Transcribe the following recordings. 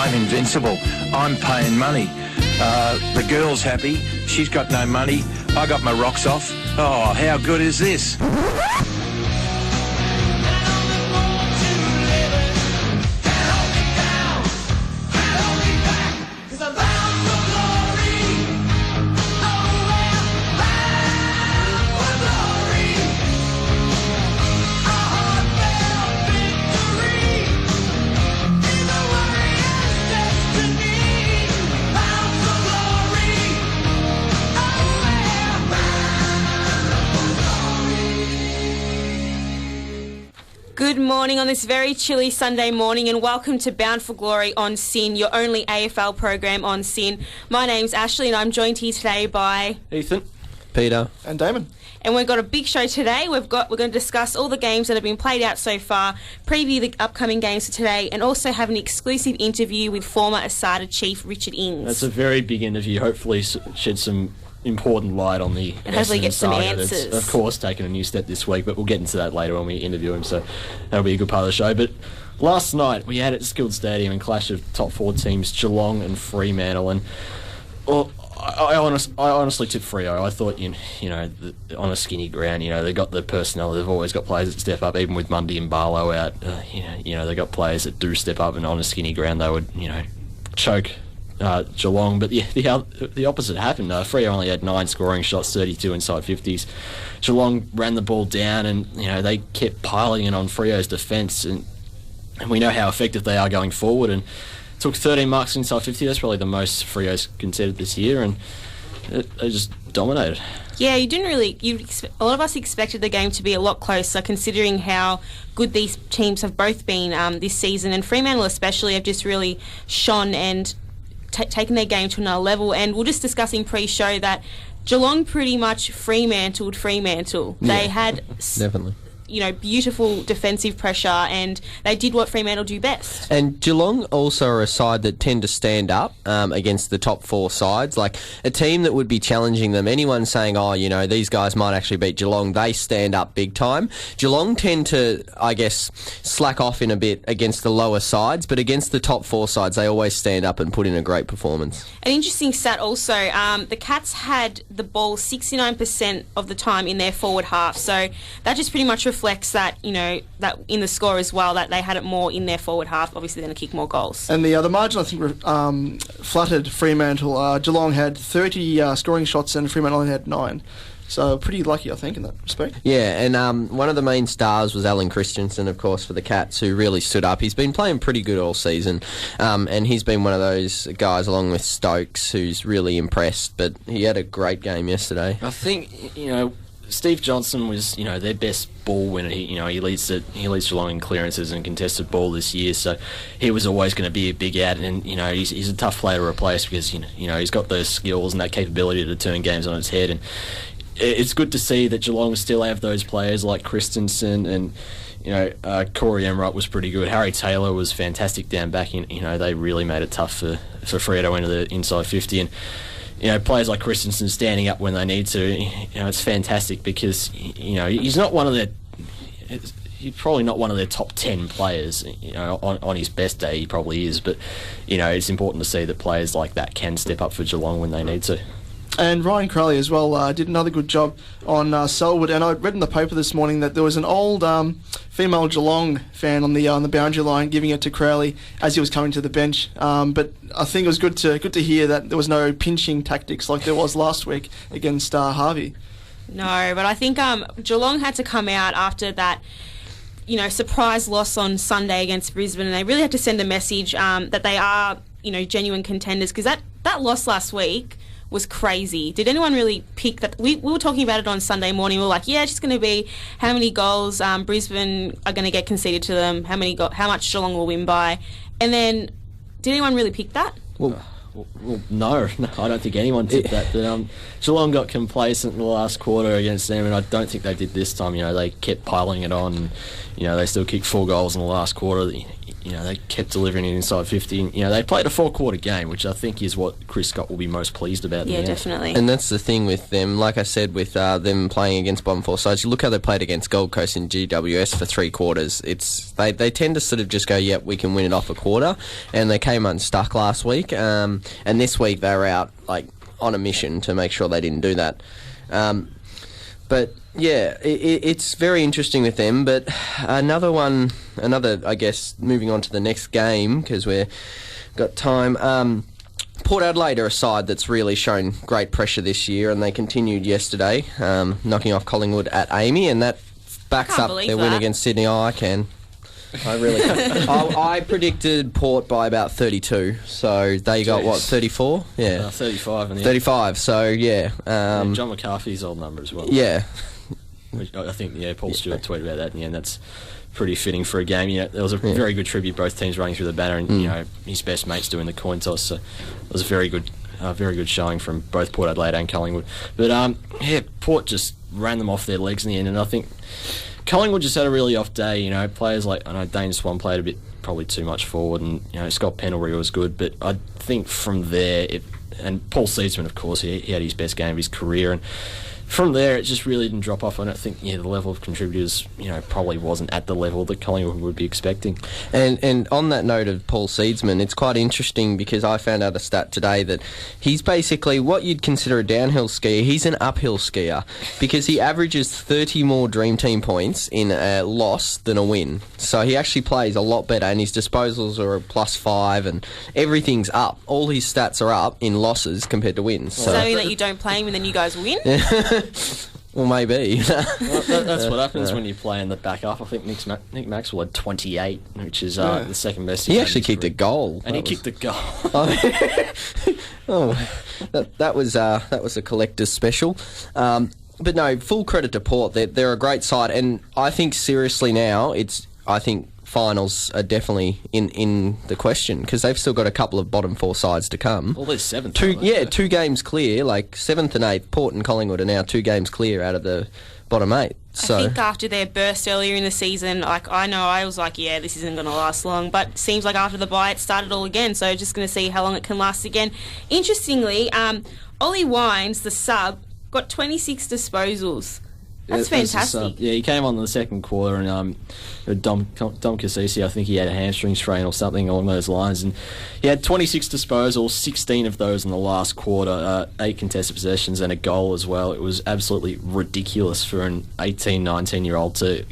I'm invincible. I'm paying money. The girl's happy. She's got no money. I got my rocks off. Oh, how good is this? Good morning on this very chilly Sunday morning, and welcome to Bound for Glory on SYN, your only AFL program on SYN. My name's Ashley and I'm joined here today by Ethan, Peter and Damon. And we've got a big show today. We're going to discuss all the games that have been played out so far, preview the upcoming games for today, and also have an exclusive interview with former ASADA Chief Richard Ings. That's a very big interview. Hopefully shed some important light on the and hopefully get some answers. That's, of course, taken a new step this week, but we'll get into that later when we interview him, so that'll be a good part of the show. But last night we had at Skilled Stadium a clash of top four teams, Geelong and Fremantle, and I honestly tipped Freo. I thought, on a skinny ground, they got the personnel. They've always got players that step up, even with Mundy and Barlow out. They got players that do step up, and on a skinny ground they would, choke Geelong. But the opposite happened. Freo only had 9 scoring shots, 32 inside 50s. Geelong ran the ball down, and they kept piling it on Freo's defence, and we know how effective they are going forward. And took 13 marks inside 50. That's probably the most Freo's conceded this year, and they just dominated. Yeah, you didn't really. A lot of us expected the game to be a lot closer, considering how good these teams have both been this season, and Fremantle especially have just really shone and taken their game to another level. And we're just discussing pre-show that Geelong pretty much Fremantle. Yeah, They had definitely. Beautiful defensive pressure, and they did what Fremantle do best. And Geelong also are a side that tend to stand up against the top four sides. Like a team that would be challenging them, anyone saying, these guys might actually beat Geelong, they stand up big time. Geelong tend to, I guess, slack off in a bit against the lower sides, but against the top four sides, they always stand up and put in a great performance. An interesting stat also, the Cats had the ball 69% of the time in their forward half, so that just pretty much reflects that, that in the score as well, that they had it more in their forward half, obviously, than to kick more goals. And the margin, I think, fluttered Fremantle. Geelong had 30 scoring shots and Fremantle only had 9. So pretty lucky, I think, in that respect. Yeah, and one of the main stars was Alan Christensen, of course, for the Cats, who really stood up. He's been playing pretty good all season, and he's been one of those guys, along with Stokes, who's really impressed. But he had a great game yesterday. I think, Steve Johnson was, their best ball winner. He leads Geelong in clearances and contested ball this year, so he was always going to be a big out. And he's a tough player to replace because he's got those skills and that capability to turn games on its head. And it's good to see that Geelong still have those players like Christensen and Corey Emright was pretty good. Harry Taylor was fantastic down back. They really made it tough for Freo to enter the inside 50 and. Players like Christensen standing up when they need to, it's fantastic because, he's not one of their... He's probably not one of their top 10 players. On his best day, he probably is. But, it's important to see that players like that can step up for Geelong when they need to. And Ryan Crowley as well did another good job on Selwood. And I read in the paper this morning that there was an old female Geelong fan on the boundary line giving it to Crowley as he was coming to the bench. But I think it was good to hear that there was no pinching tactics like there was last week against Harvey. No, but I think Geelong had to come out after that surprise loss on Sunday against Brisbane, and they really had to send a message that they are genuine contenders, because that loss last week was crazy. Did anyone really pick that? We were talking about it on Sunday morning. We were like, it's just going to be how many goals Brisbane are going to get conceded to them, how much Geelong will win by. And then, did anyone really pick that? Well, no, I don't think anyone tipped that. But Geelong got complacent in the last quarter against them, and I don't think they did this time. They kept piling it on. And, they still kicked 4 goals in the last quarter. they kept delivering it inside 50. They played a 4-quarter game, which I think is what Chris Scott will be most pleased about. Yeah, definitely. And that's the thing with them. Like I said, with them playing against bottom four sides, you look how they played against Gold Coast in GWS for 3 quarters. They tend to sort of just go, yep, we can win it off a quarter, and they came unstuck last week. And this week they were out on a mission to make sure they didn't do that. But yeah, it's very interesting with them. But another, I guess, moving on to the next game, because we've got time. Port Adelaide are a side that's really shown great pressure this year, and they continued yesterday, knocking off Collingwood at Amy, and that backs up their win against Sydney. Oh, I can. I really can. I predicted Port by about 32, so they got, 34? Yeah. 35. 35, so yeah. John McCarthy's old number as well. Yeah. Which I think, Paul Stewart tweeted about that in the end. That's pretty fitting for a game. There was a very good tribute, both teams running through the banner, and his best mates doing the coin toss. So it was a very good showing from both Port Adelaide and Collingwood. But Port just ran them off their legs in the end, and I think Collingwood just had a really off day. Players like, I know Dane Swan played a bit, probably too much forward, and Scott Pendlebury was good, but I think from there, and Paul Seedsman, of course, he had his best game of his career, and from there, it just really didn't drop off. I don't think the level of contributors, probably wasn't at the level that Collingwood would be expecting. And on that note of Paul Seedsman, it's quite interesting because I found out a stat today that he's basically what you'd consider a downhill skier. He's an uphill skier because he averages 30 more Dream Team points in a loss than a win. So he actually plays a lot better, and his disposals are a +5, and everything's up. All his stats are up in losses compared to wins. Does that mean that you don't play him and then you guys win? Well, maybe. That's what happens when you play in the back half. I think Nick Maxwell had 28, which is the second best. He actually kicked a goal. And he kicked a goal. That was a collector's special. But no, full credit to Port. They're a great side, and I think seriously now, I think finals are definitely in the question because they've still got a couple of bottom 4 sides to come. Well, there's 7. 2 games clear, like 7th and 8th. Port and Collingwood are now 2 games clear out of the bottom 8. So I think after their burst earlier in the season, I was like, yeah, this isn't going to last long. But it seems like after the bye, it started all again. So just going to see how long it can last again. Interestingly, Ollie Wines, the sub, got 26 disposals. That's fantastic. He came on in the second quarter, and Dom Cassisi, I think he had a hamstring strain or something along those lines, and he had 26 disposals, 16 of those in the last quarter, 8 contested possessions and a goal as well. It was absolutely ridiculous for an 18, 19-year-old to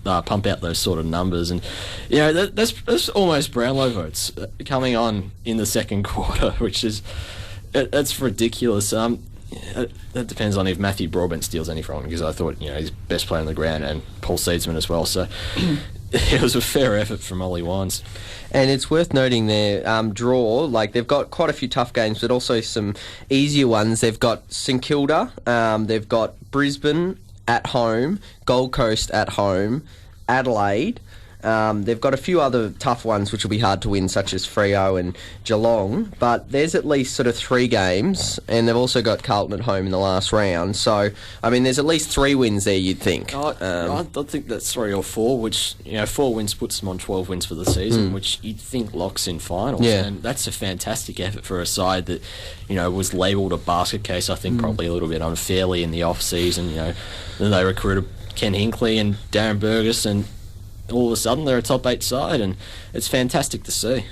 pump out those sort of numbers, and that's almost Brownlow votes coming on in the second quarter, which is that's ridiculous. That depends on if Matthew Broadbent steals any from him, because I thought he's best player on the ground, and Paul Seedsman as well. So it was a fair effort from Ollie Wines. And it's worth noting their draw. Like, they've got quite a few tough games, but also some easier ones. They've got St Kilda, they've got Brisbane at home, Gold Coast at home, Adelaide. They've got a few other tough ones which will be hard to win, such as Freo and Geelong, but there's at least sort of 3 games, and they've also got Carlton at home in the last round. So, I mean, there's at least 3 wins there, you'd think. I think that's 3 or 4, which 4 wins puts them on 12 wins for the season, which you'd think locks in finals. Yeah. And that's a fantastic effort for a side that was labelled a basket case, I think, probably a little bit unfairly in the off season. Then they recruited Ken Hinkley and Darren Burgess, and all of a sudden they're a top 8 side, and it's fantastic to see.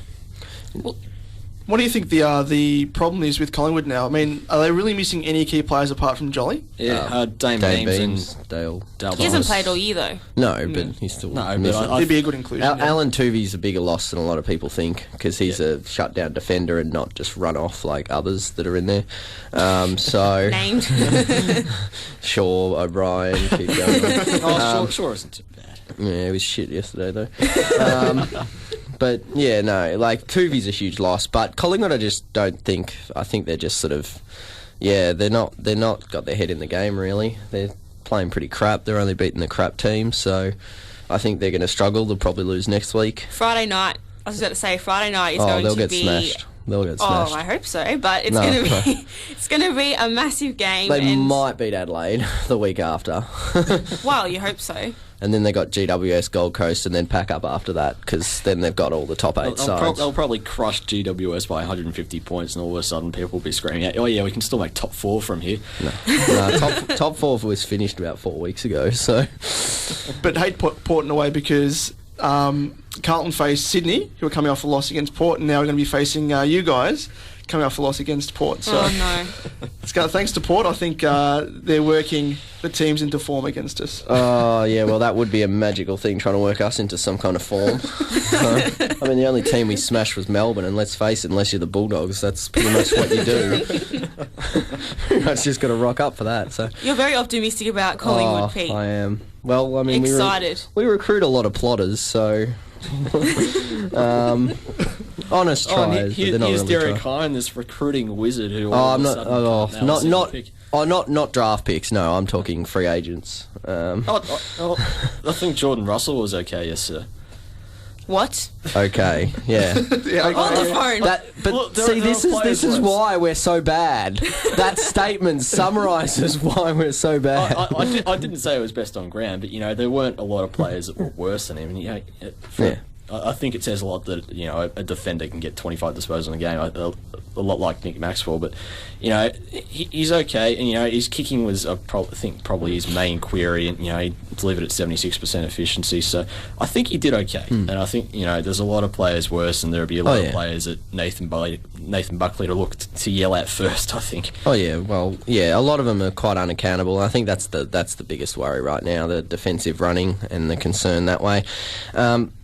Well, what do you think the problem is with Collingwood now? I mean, are they really missing any key players apart from Jolly? Yeah, Dame Beams and Dale. He hasn't played all year though. No, but he's still. No, but he'd be a good inclusion. Alan Tuvi's a bigger loss than a lot of people think, because he's a shutdown defender and not just run off like others that are in there. So named Shaw, O'Brien, keep going. Shaw isn't too bad. Yeah, he was shit yesterday though. But yeah, no, like Tuvi's a huge loss. But Collingwood, I just don't think. I think they're just sort of, they're not got their head in the game really. They're playing pretty crap. They're only beating the crap team, so I think they're going to struggle. They'll probably lose next week. Friday night. I was about to say Friday night is going they'll to get be smashed. They'll get smashed. Oh, I hope so. But it's going to be a massive game. They might beat Adelaide the week after. Well, you hope so. and then they got GWS, Gold Coast, and then pack up after that, because then they've got all the top 8 sides. They'll probably crush GWS by 150 points, and all of a sudden people will be screaming out, "Oh yeah, we can still make top 4 from here." No, top 4 was finished about 4 weeks ago. So, but hate Port in a way, because Carlton faced Sydney, who are coming off a loss against Port, and now we're going to be facing you guys, coming off a loss against Port. So thanks to Port, I think they're working the teams into form against us. Oh, yeah, well, that would be a magical thing, trying to work us into some kind of form. I mean, the only team we smashed was Melbourne, and let's face it, unless you're the Bulldogs, that's pretty much what you do. It's just got to rock up for that. So you're very optimistic about Collingwood, Pete. I am. Well, I mean, excited. We recruit a lot of plotters, so... honest tries. Here's Derek Hine, this recruiting wizard who. Not draft picks. No, I'm talking free agents. I think Jordan Russell was okay, yes, sir. What? Okay, yeah. On the phone. This is why we're so bad. That statement summarises why we're so bad. I didn't say it was best on ground, but there weren't a lot of players that were worse than him. I think it says a lot that a defender can get 25 disposals in a game, a lot like Nick Maxwell. But he's okay, and his kicking was I think probably his main query, and he delivered at 76% efficiency. So I think he did okay, and I think there's a lot of players worse, and there'll be a lot of players that Nathan Buckley to look to yell at first. I think. Oh yeah, well yeah, a lot of them are quite unaccountable. I think that's the biggest worry right now, the defensive running and the concern that way.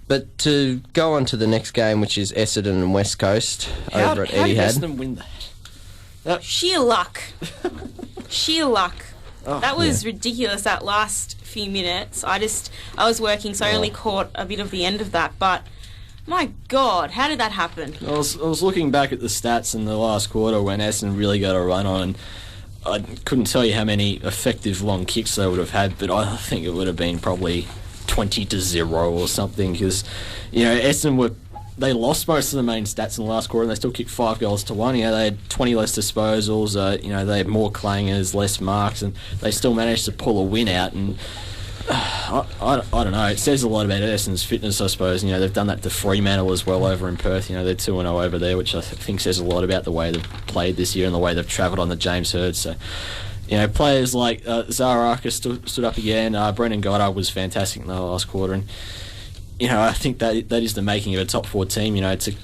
But to go on to the next game, which is Essendon and West Coast over at Etihad. How did Essendon win that? Sheer luck. Sheer luck. Oh, that was ridiculous, that last few minutes. I was working, so I only caught a bit of the end of that. But, my God, how did that happen? I was looking back at the stats in the last quarter when Essendon really got a run on, and I couldn't tell you how many effective long kicks they would have had, but I think it would have been probably 20-0 or something, because Essendon they lost most of the main stats in the last quarter, and they still kicked 5 goals to 1. They had 20 less disposals. They had more clangers, less marks, and they still managed to pull a win out. And I don't know. It says a lot about Essendon's fitness, I suppose. They've done that to Fremantle as well over in Perth. They're 2-0 over there, which I think says a lot about the way they've played this year and the way they've travelled on the James Hird. So. Players like Zaraka stood up again. Brendan Goddard was fantastic in the last quarter, and I think that is the making of a top 4 team. To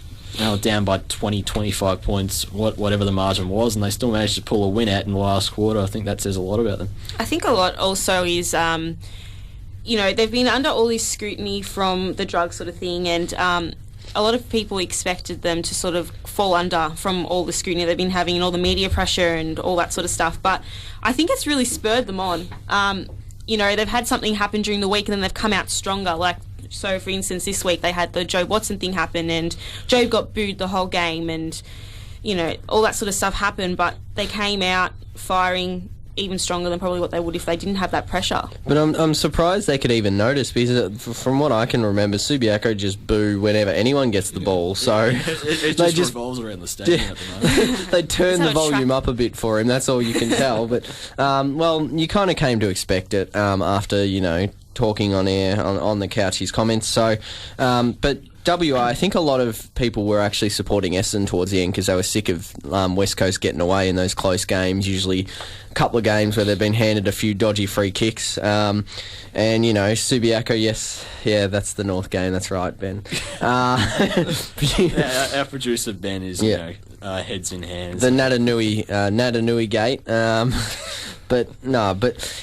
down by 20, 25 points, whatever the margin was, and they still managed to pull a win out in the last quarter. I think that says a lot about them. I think a lot also is, they've been under all this scrutiny from the drug sort of thing, and a lot of people expected them to sort of fall under from all the scrutiny they've been having and all the media pressure and all that sort of stuff. But I think it's really spurred them on. They've had something happen during the week and then they've come out stronger. So, for instance, this week they had the Joe Watson thing happen and Joe got booed the whole game and, all that sort of stuff happened. But they came out firing even stronger than probably what they would if they didn't have that pressure. But I'm surprised they could even notice, because from what I can remember, Subiaco just boo whenever anyone gets the ball. So it just revolves around the stadium at the moment. They turn the volume up a bit for him. That's all you can tell. But you kind of came to expect it after talking on air on the couch his comments. So, but. WA, I think a lot of people were actually supporting Essendon towards the end because they were sick of West Coast getting away in those close games, usually a couple of games where they've been handed a few dodgy free kicks. And, Subiaco, that's the North game, that's right, Ben. Our producer, Ben, is, heads in hands. The Natanui gate. But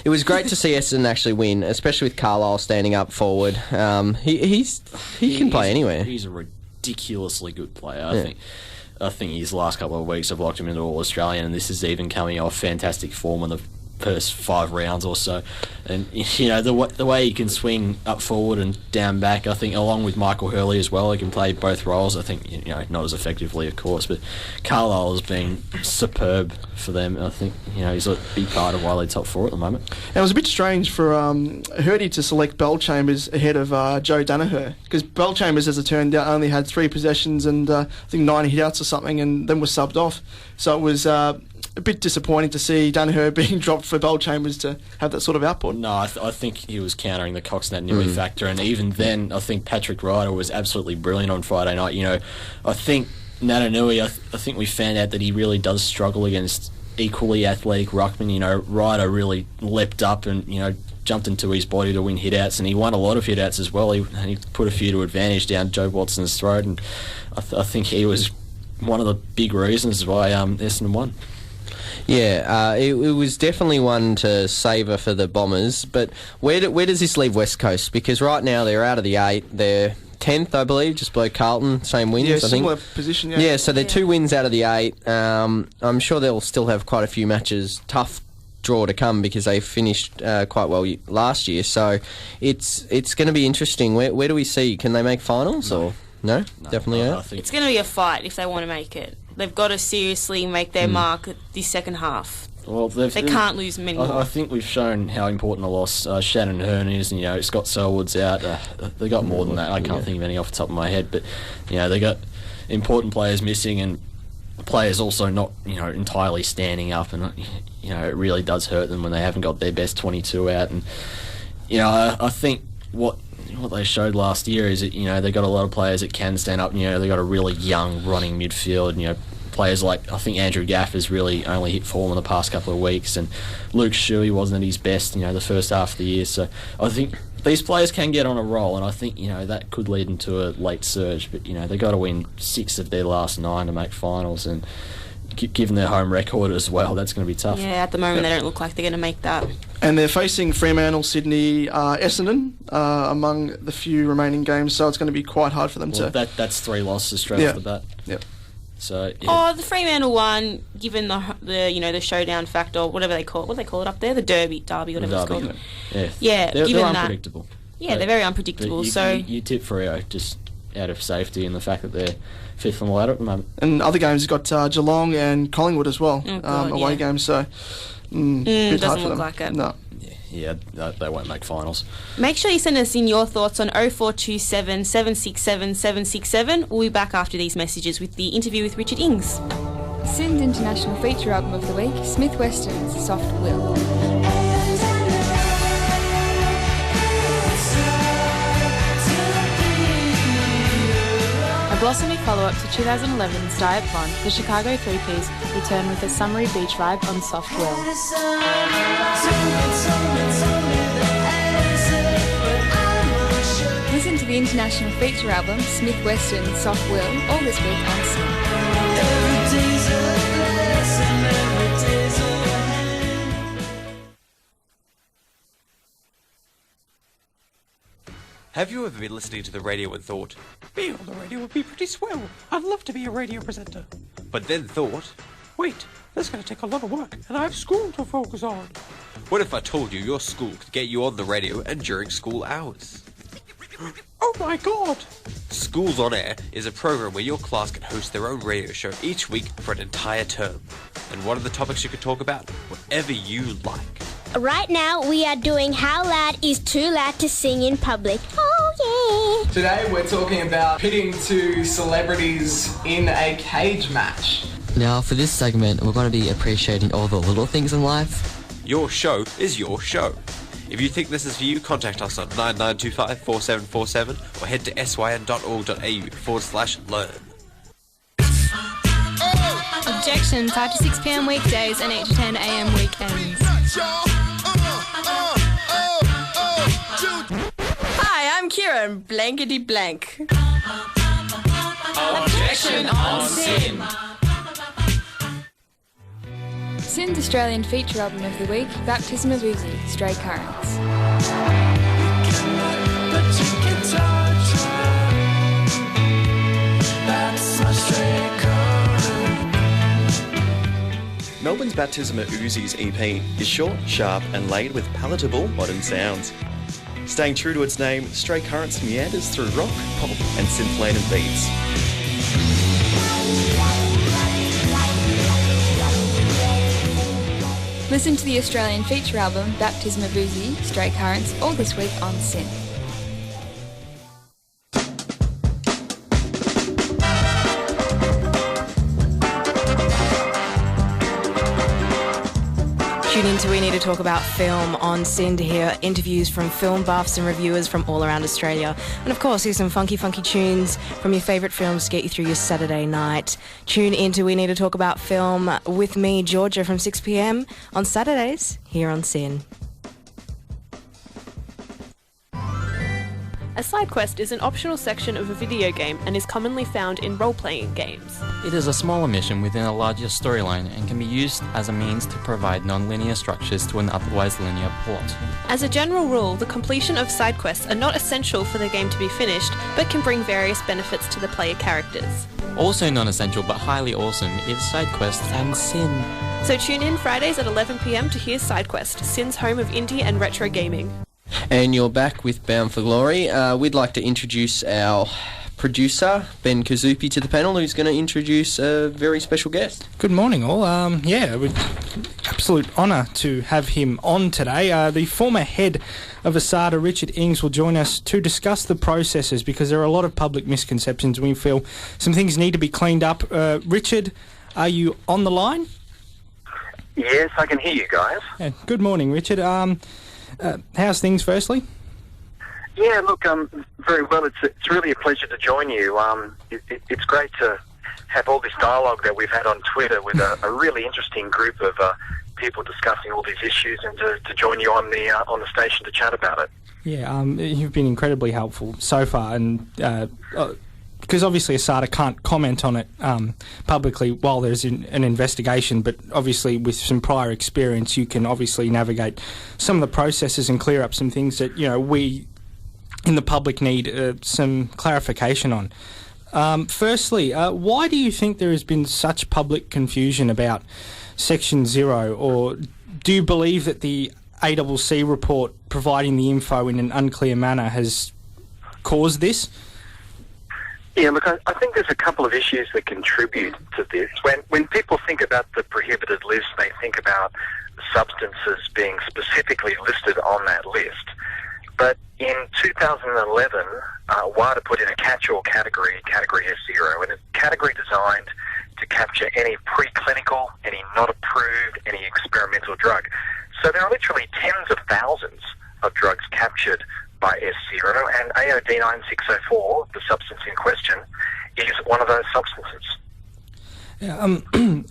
it was great to see Essendon actually win, especially with Carlisle standing up forward. He can play anywhere. He's a ridiculously good player. I think his last couple of weeks have locked him into All-Australian, and this is even coming off fantastic form in the first 5 rounds or so. And the way he can swing up forward and down back, I think, along with Michael Hurley as well, he can play both roles. I think not as effectively, of course, but Carlisle has been superb for them. I think he's a big part of why they're top 4 at the moment. And it was a bit strange for Hurdy to select Bellchambers ahead of Joe Danaher, because Bellchambers, as it turned out, only had 3 possessions and I think 9 hit-outs or something, and then was subbed off. So it was a bit disappointing to see Danaher being dropped for Bellchambers to have that sort of output. No, I think he was countering the Coxnet-Newey factor, and even then, I think Patrick Ryder was absolutely brilliant on Friday night. You know, I think Natanui, I think we found out that he really does struggle against equally athletic ruckmen. You know, Ryder really leapt up and, you know, jumped into his body to win hit-outs, and he won a lot of hit-outs as well. He put a few to advantage down Joe Watson's throat, and I think he was one of the big reasons why Essendon won. Yeah, it was definitely one to savour for the Bombers, but where does this leave West Coast? Because right now they're out of the 8, they're 10th, I believe, just below Carlton, same wins, I think. Similar position, yeah. Yeah, so they're 2 wins out of the 8. I'm sure they'll still have quite a few matches, tough draw to come, because they finished quite well last year, so it's going to be interesting. Where do we see? Can they make finals, or no? Definitely out? It's going to be a fight if they want to make it. They've got to seriously make their mark this second half. Well, they can't lose many more. I think we've shown how important a loss Shannon Hearn is, and, you know, Scott Selwood's out. They got more than that. I can't think of any off the top of my head, but, you know, they got important players missing, and players also not, you know, entirely standing up, and, you know, it really does hurt them when they haven't got their best 22 out. And, you know, I think what they showed last year is that, you know, they got a lot of players that can stand up. You know, they got a really young running midfield, and, you know, players like, I think Andrew Gaff has really only hit form in the past couple of weeks, and Luke Shuey wasn't at his best, you know, the first half of the year. So I think these players can get on a roll, and I think, you know, that could lead into a late surge. But, you know, they got to win 6 of their last 9 to make finals, and given their home record as well, that's going to be tough. Yeah, at the moment they don't look like they're going to make that. And they're facing Fremantle, Sydney, Essendon among the few remaining games, so it's going to be quite hard for them to... That's 3 losses straight off the bat. Yep. So, yeah. The Fremantle one, given the you know, the showdown factor, or whatever they call it, what do they call it up there? The Derby, whatever it's called. Yeah, given they're that, unpredictable. Yeah, they're very unpredictable. You tip Freo just out of safety and the fact that they're 5th on the ladder at the moment. And other games, you've got Geelong and Collingwood as well, away games, so bit hard for them. Doesn't look like it. No. Yeah, they won't make finals. Make sure you send us in your thoughts on 0427 767 767. We'll be back after these messages with the interview with Richard Ings. SYN's International Feature Album of the Week, Smith Weston's Soft Will. A blossomy follow-up to 2011's Diet Blonde, the Chicago Three-Piece return with a summery beach vibe on Soft Will. Listen to the international feature album, Smith Weston's Soft Will, all this week on SYN. Have you ever been listening to the radio and thought, being on the radio would be pretty swell, I'd love to be a radio presenter. But then thought, wait, that's going to take a lot of work, and I have school to focus on. What if I told you your school could get you on the radio and during school hours? Oh my god! Schools on Air is a program where your class can host their own radio show each week for an entire term. And what are the topics you can talk about? Whatever you like. Right now we are doing How Loud is Too Loud to Sing in Public. Oh yeah! Today we're talking about pitting 2 celebrities in a cage match. Now for this segment we're going to be appreciating all the little things in life. Your show is your show. If you think this is for you, contact us on 9925 4747 or head to syn.org.au/learn. Objection, 5 to 6 p.m. weekdays and 8 to 10 a.m. weekends. Hi, I'm Kieran, blankety blank. Objection on SYN. SYN's Australian Feature Album of the Week, Baptism of Uzi, Stray Currents. Melbourne's Baptism of Uzi's EP is short, sharp and laid with palatable modern sounds. Staying true to its name, Stray Currents meanders through rock, pop and synth-laden beats. Listen to the Australian feature album, Baptism of Uzi, Stray Currents, all this week on SYN. into We Need to Talk About Film on SYN to hear interviews from film buffs and reviewers from all around Australia. And of course, here's some funky tunes from your favourite films to get you through your Saturday night. Tune into We Need to Talk About Film with me, Georgia, from 6 p.m. on Saturdays here on SYN. A side quest is an optional section of a video game and is commonly found in role-playing games. It is a smaller mission within a larger storyline and can be used as a means to provide non-linear structures to an otherwise linear plot. As a general rule, the completion of side quests are not essential for the game to be finished, but can bring various benefits to the player characters. Also non-essential but highly awesome is side quests and SYN. So tune in Fridays at 11 p.m. to hear Side Quest, SYN's home of indie and retro gaming. And you're back with Bound for Glory. We'd like to introduce our producer, Ben Kazupi, to the panel, who's going to introduce a very special guest. Good morning, all. Absolute honour to have him on today. The former head of ASADA, Richard Ings, will join us to discuss the processes, because there are a lot of public misconceptions. We feel some things need to be cleaned up. Richard, are you on the line? Yes, I can hear you guys. Yeah, good morning, Richard. How's things, firstly? Yeah, look, very well. It's really a pleasure to join you. It's great to have all this dialogue that we've had on Twitter with a really interesting group of people discussing all these issues, and to join you on the station to chat about it. Yeah, you've been incredibly helpful so far, and because obviously ASADA can't comment on it publicly while there's an investigation, but obviously with some prior experience you can obviously navigate some of the processes and clear up some things that, you know, we in the public need some clarification on. Firstly, why do you think there has been such public confusion about Section 0, or do you believe that the ACC report providing the info in an unclear manner has caused this? Yeah, look, I think there's a couple of issues that contribute to this. When people think about the prohibited list, they think about substances being specifically listed on that list. But in 2011, WADA put in a catch-all category S0, and a category designed to capture any preclinical, any not approved, any experimental drug. So there are literally tens of thousands of drugs captured by S0, and AOD 9604, the substance in question, is one of those substances.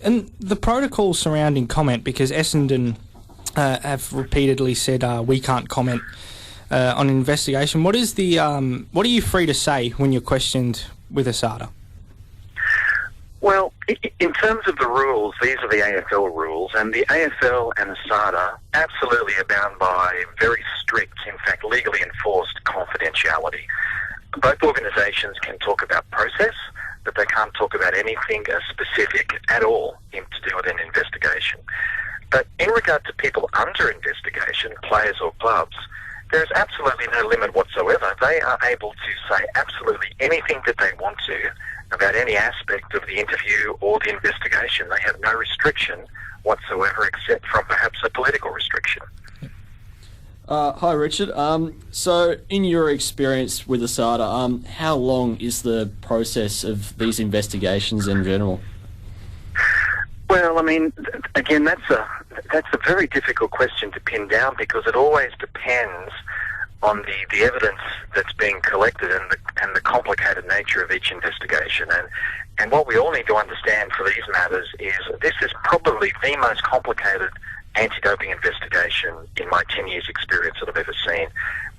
And the protocol surrounding comment, because Essendon have repeatedly said we can't comment on an investigation. What are you free to say when you're questioned with ASADA? Well, in terms of the rules, these are the AFL rules, and the AFL and ASADA absolutely are bound by very strict, in fact legally enforced confidentiality. Both organisations can talk about process, but they can't talk about anything specific at all to do with an investigation. But in regard to people under investigation, players or clubs, there's absolutely no limit whatsoever. They are able to say absolutely anything that they want to about any aspect of the interview or the investigation. They have no restriction whatsoever, except from perhaps a political restriction. Hi, Richard. So, in your experience with ASADA, how long is the process of these investigations in general? Well, I mean, again, that's a very difficult question to pin down, because it always depends on the evidence that's being collected and the complicated nature of each investigation. And what we all need to understand for these matters is this is probably the most complicated anti-doping investigation in my 10 years experience that I've ever seen.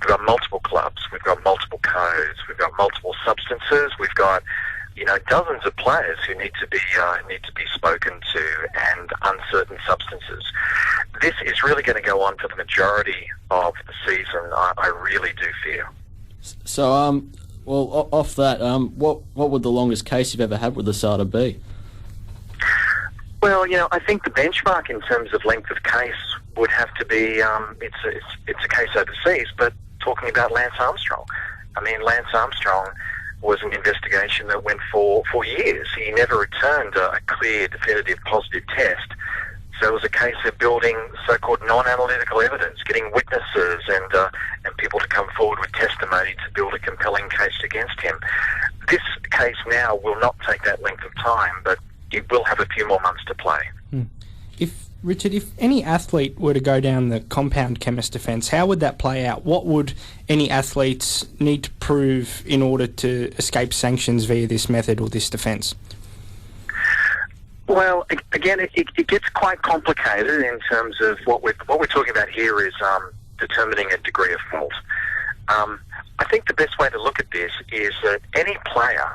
We've got multiple clubs, we've got multiple codes, we've got multiple substances, we've got, you know, dozens of players who need to be spoken to, and uncertain substances. This is really going to go on for the majority of the season, I really do fear. So, well, off that, what would the longest case you've ever had with ASADA be? Well, you know, I think the benchmark in terms of length of case would have to be, it's a case overseas, but talking about Lance Armstrong. I mean, Lance Armstrong was an investigation that went for years. He never returned a clear, definitive, positive test. So it was a case of building so-called non-analytical evidence, getting witnesses and people to come forward with testimony to build a compelling case against him. This case now will not take that length of time, but it will have a few more months to play. If Richard, if any athlete were to go down the compound chemist defence, how would that play out? What would any athletes need to prove in order to escape sanctions via this method or this defence? Well, again, it gets quite complicated in terms of what we're talking about here is determining a degree of fault. I think the best way to look at this is that any player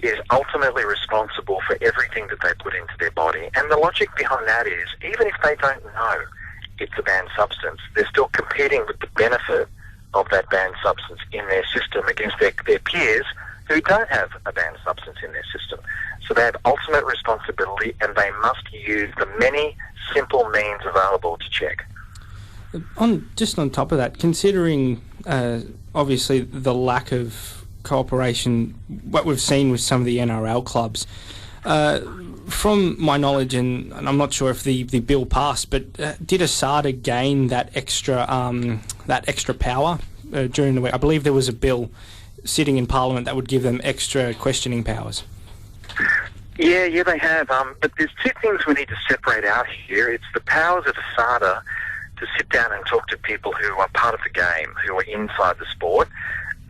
is ultimately responsible for everything that they put into their body. And the logic behind that is, even if they don't know it's a banned substance, they're still competing with the benefit of that banned substance in their system against their peers who don't have a banned substance in their system. So they have ultimate responsibility, and they must use the many simple means available to check. Just on top of that, considering obviously the lack of cooperation, what we've seen with some of the NRL clubs, from my knowledge, and I'm not sure if the bill passed, but did ASADA gain that extra power during the week? I believe there was a bill sitting in Parliament that would give them extra questioning powers. Yeah, they have. But there's two things we need to separate out here. It's the powers of ASADA to sit down and talk to people who are part of the game, who are inside the sport,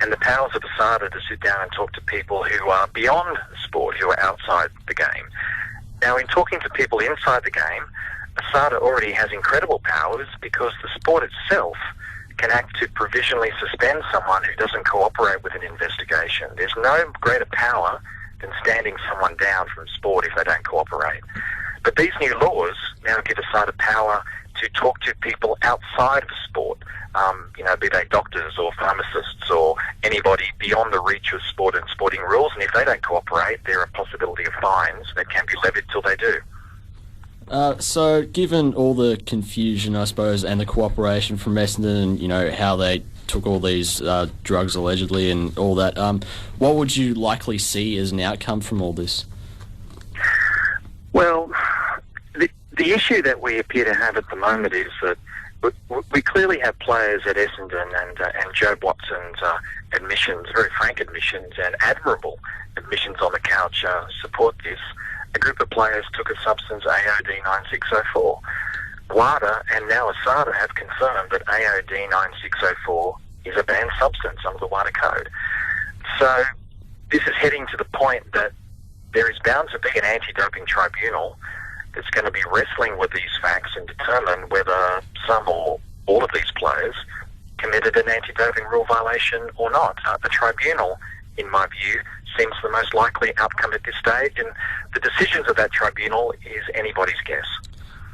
and the powers of ASADA to sit down and talk to people who are beyond the sport, who are outside the game. Now, in talking to people inside the game, ASADA already has incredible powers because the sport itself can act to provisionally suspend someone who doesn't cooperate with an investigation. There's no greater power than standing someone down from sport if they don't cooperate. But these new laws now give ASADA power to talk to people outside of sport, be they doctors or pharmacists or anybody beyond the reach of sport and sporting rules. And if they don't cooperate, there are a possibility of fines that can be levied till they do. So, given all the confusion, I suppose, and the cooperation from Essendon, and how they took all these drugs allegedly and all that, what would you likely see as an outcome from all this? Well, the issue that we appear to have at the moment is that we clearly have players at Essendon and Joe Watson's admissions, very frank admissions and admirable admissions on the couch support this. A group of players took a substance, AOD 9604. WADA and now ASADA have confirmed that AOD 9604 is a banned substance under the WADA code. So this is heading to the point that there is bound to be an anti-doping tribunal that's going to be wrestling with these facts and determine whether some or all of these players committed an anti-doping rule violation or not. The tribunal, in my view, seems the most likely outcome at this stage, and the decisions of that tribunal is anybody's guess.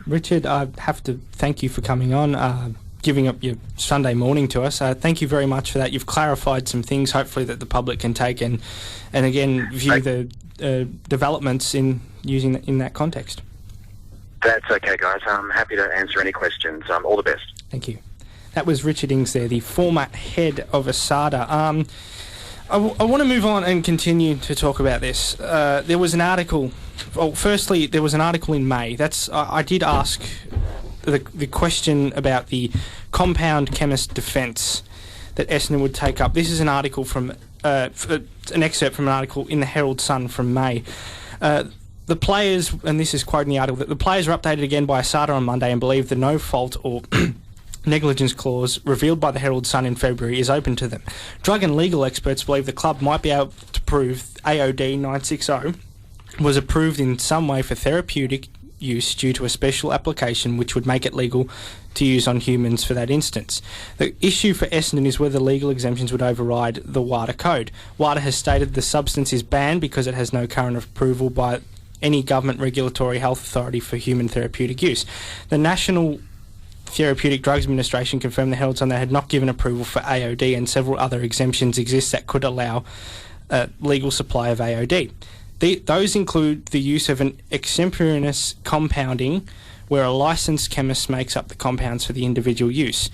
Richard, I have to thank you for coming on, giving up your Sunday morning to us. Thank you very much for that. You've clarified some things, hopefully, that the public can take and again, view the developments in using in that context. That's okay, guys. I'm happy to answer any questions. All the best. Thank you. That was Richard Ings there, the former head of ASADA. I want to move on and continue to talk about this. There was an article. Well, firstly, there was an article in May. I did ask the question about the compound chemist defence that Essendon would take up. This is an article from an excerpt from an article in the Herald Sun from May. The players, and this is quoting the article, that the players were updated again by ASADA on Monday and believe the no fault or negligence clause revealed by the Herald Sun in February is open to them. Drug and legal experts believe the club might be able to prove AOD 960 was approved in some way for therapeutic use due to a special application which would make it legal to use on humans for that instance. The issue for Essendon is whether legal exemptions would override the WADA code. WADA has stated the substance is banned because it has no current approval by any government regulatory health authority for human therapeutic use. The National Therapeutic Drugs Administration confirmed the Herald Sun they had not given approval for AOD, and several other exemptions exist that could allow legal supply of AOD. Those include the use of an extemporaneous compounding where a licensed chemist makes up the compounds for the individual use.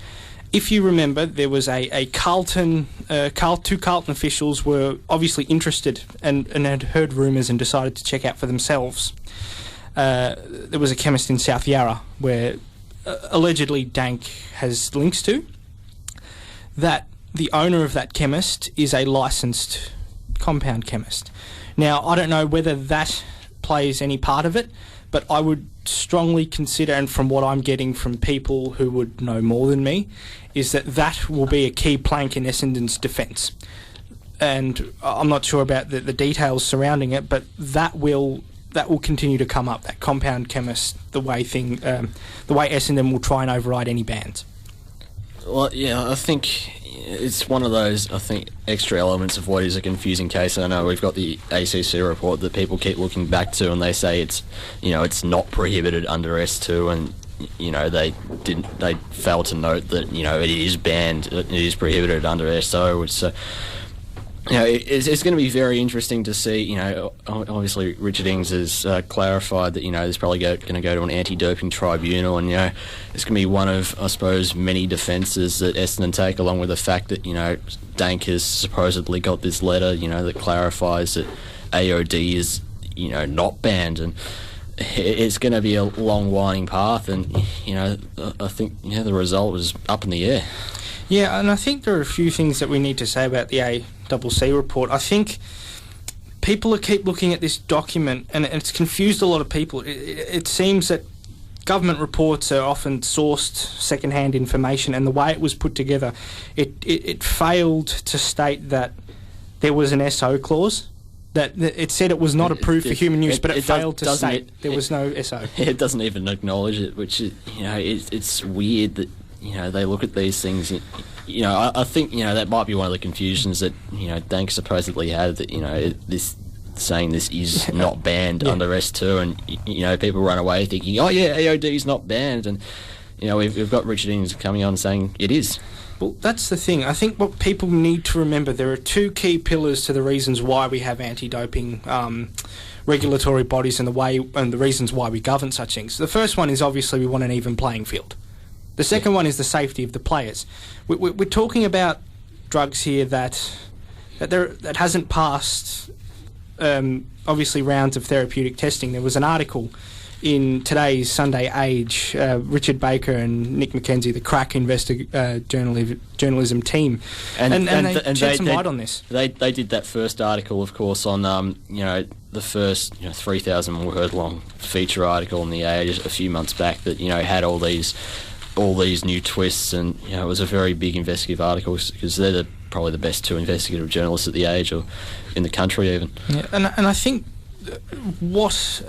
If you remember, there was two Carlton officials were obviously interested and had heard rumours and decided to check out for themselves. There was a chemist in South Yarra where allegedly Dank has links to. That the owner of that chemist is a licensed compound chemist. Now, I don't know whether that plays any part of it, but I would strongly consider, and from what I'm getting from people who would know more than me, is that will be a key plank in Essendon's defence. And I'm not sure about the details surrounding it, but that will continue to come up. That compound chemist, the way Essendon will try and override any bans. Well, yeah, I think it's one of those, extra elements of what is a confusing case. I know we've got the ACC report that people keep looking back to, and they say it's not prohibited under S2, and they failed to note that it is banned, it is prohibited under SO. So it's going to be very interesting to see. Obviously Richard Ings has clarified that there's probably going to go to an anti-doping tribunal, and it's going to be one of, I suppose, many defences that Essendon take, along with the fact that Dank has supposedly got this letter that clarifies that AOD is not banned, and it's going to be a long winding path, and I think the result is up in the air. Yeah, and I think there are a few things that we need to say about the ACC report. I think people keep looking at this document, and it's confused a lot of people. It seems that government reports are often sourced second-hand information, and the way it was put together, it failed to state that there was an SO clause. That it said it was not approved for human use, but it failed to state there was no SO. It doesn't even acknowledge it, which is, it's weird that they look at these things. I think that might be one of the confusions that Dank supposedly had, that this saying this is not banned under S2, and people run away thinking, oh yeah, AOD is not banned, and we've got Richard Ings coming on saying it is. Well, that's the thing. I think what people need to remember, there are two key pillars to the reasons why we have anti-doping regulatory bodies and the reasons why we govern such things. The first one is obviously we want an even playing field. The second one is the safety of the players. We're talking about drugs here that hasn't passed, obviously, rounds of therapeutic testing. There was an article in today's Sunday Age, Richard Baker and Nick McKenzie, the crack journalism team, and they shed some light on this. They did that first article, of course, on the first 3,000 word long feature article in the Age a few months back that had all these new twists, and it was a very big investigative article because they're probably the best two investigative journalists at the Age or in the country even. Yeah, and I think what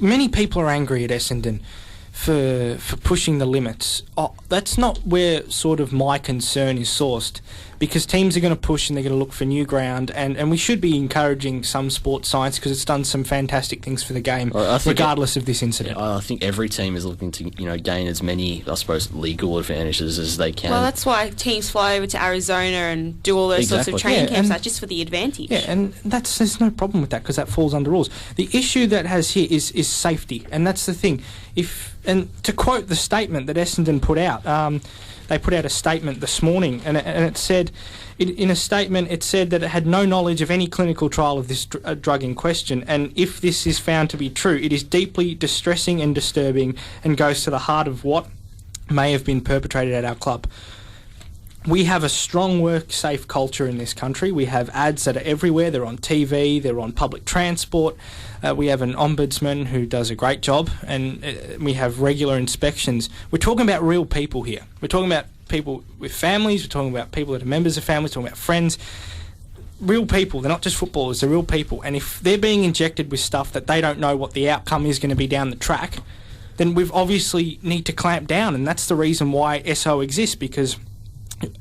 many people are angry at Essendon for pushing the limits. That's not where sort of my concern is sourced, because teams are going to push and they're going to look for new ground, and we should be encouraging some sports science because it's done some fantastic things for the game, regardless of this incident. I think every team is looking to gain as many, I suppose, legal advantages as they can. Well, that's why teams fly over to Arizona and do all those sorts of training camps, just for the advantage. Yeah, and there's no problem with that because that falls under rules. The issue that has here is safety, and that's the thing. And to quote the statement that Essendon put out, they put out a statement this morning, and it said, in a statement, it said that it had no knowledge of any clinical trial of this drug in question, and if this is found to be true, it is deeply distressing and disturbing and goes to the heart of what may have been perpetrated at our club. We have a strong work-safe culture in this country. We have ads that are everywhere. They're on TV, they're on public transport. We have an ombudsman who does a great job, and we have regular inspections. We're talking about real people here. We're talking about people with families. We're talking about people that are members of families. We're talking about friends. Real people. They're not just footballers. They're real people. And if they're being injected with stuff that they don't know what the outcome is going to be down the track, then we've obviously need to clamp down, and that's the reason why SO exists, because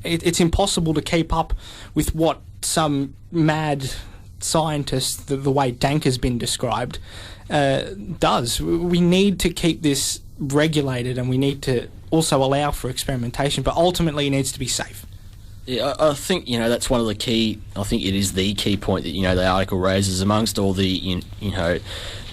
it's impossible to keep up with what some mad scientist, the way Dank has been described, does. We need to keep this regulated, and we need to also allow for experimentation, but ultimately it needs to be safe. Yeah, I think that's one of the key. I think it is the key point that the article raises amongst all the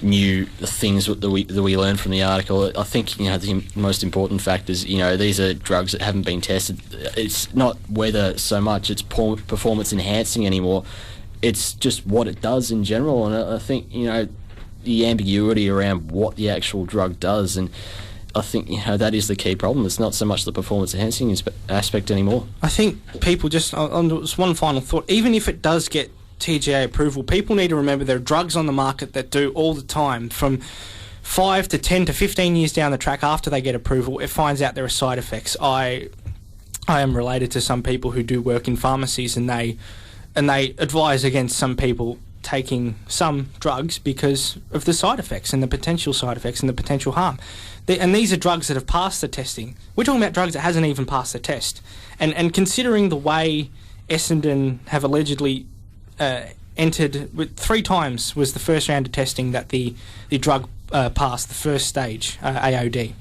new things that we learned from the article. I think the most important fact is these are drugs that haven't been tested. It's not whether so much it's performance enhancing anymore. It's just what it does in general, and I think the ambiguity around what the actual drug does, and I think that is the key problem. It's not so much the performance enhancing aspect anymore. I think people just one final thought. Even if it does get TGA approval, people need to remember there are drugs on the market that do all the time, from 5 to 10 to 15 years down the track after they get approval, it finds out there are side effects. I am related to some people who do work in pharmacies, and they advise against some people taking some drugs because of the side effects and the potential side effects and the potential harm. And these are drugs that have passed the testing. We're talking about drugs that hasn't even passed the test. And considering the way Essendon have allegedly entered, with 3 times was the first round of testing that the drug passed, the first stage, AOD.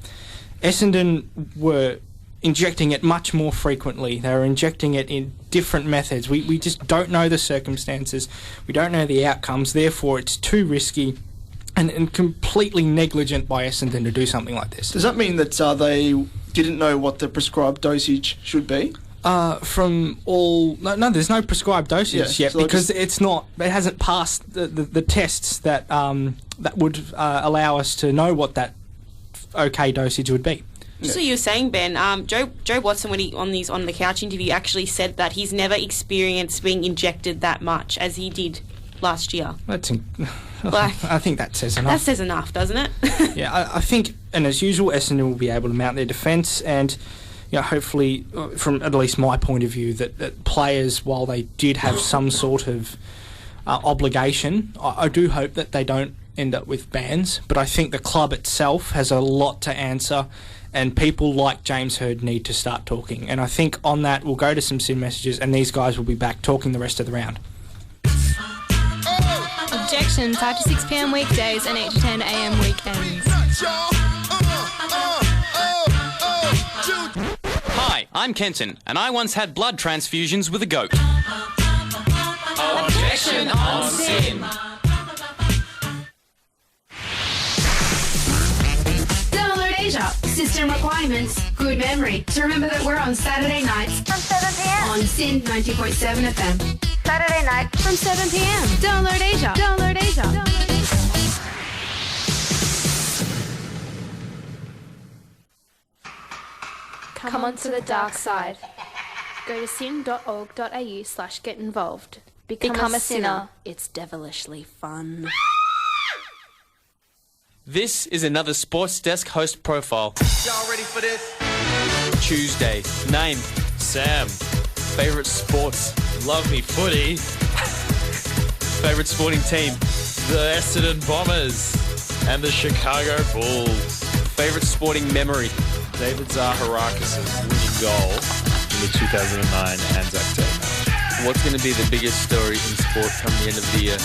Essendon were injecting it much more frequently. They were injecting it in different methods. We just don't know the circumstances. We don't know the outcomes. Therefore, it's too risky and completely negligent by Essendon to do something like this. Does that mean that they didn't know what the prescribed dosage should be? No, there's no prescribed dosage yet, so because it hasn't passed the tests that would allow us to know what that okay dosage would be. So you were saying, Ben, Joe Watson, when he on the couch interview, actually said that he's never experienced being injected that much as he did last year. I think that says enough. That says enough, doesn't it? Yeah, I think, and as usual, Essendon will be able to mount their defence, and hopefully, from at least my point of view, that players, while they did have some sort of obligation, I do hope that they don't end up with bans. But I think the club itself has a lot to answer, and people like James Hird need to start talking. And I think on that, we'll go to some SYN messages, and these guys will be back talking the rest of the round. Objection, 5 to 6 p.m. weekdays and 8 to 10 a.m. weekends. Hi, I'm Kenton, and I once had blood transfusions with a goat. Objection on SYN. Download Asia. System requirements. Good memory. So remember that we're on Saturday nights from 7 p.m. on SYN 90.7 FM. Saturday night from 7 p.m. Download Asia. Download Asia. Come on to the dark side. Go to syn.org.au/get involved. Become a sinner. It's devilishly fun. This is another Sports Desk host profile. Y'all ready for this? Tuesday. Name. Sam. Favourite sports. Love me footy. Favourite sporting team. The Essendon Bombers and the Chicago Bulls. Favourite sporting memory. David Zaharakis' winning goal in the 2009 Anzac Day match. What's going to be the biggest story in sport come the end of the year?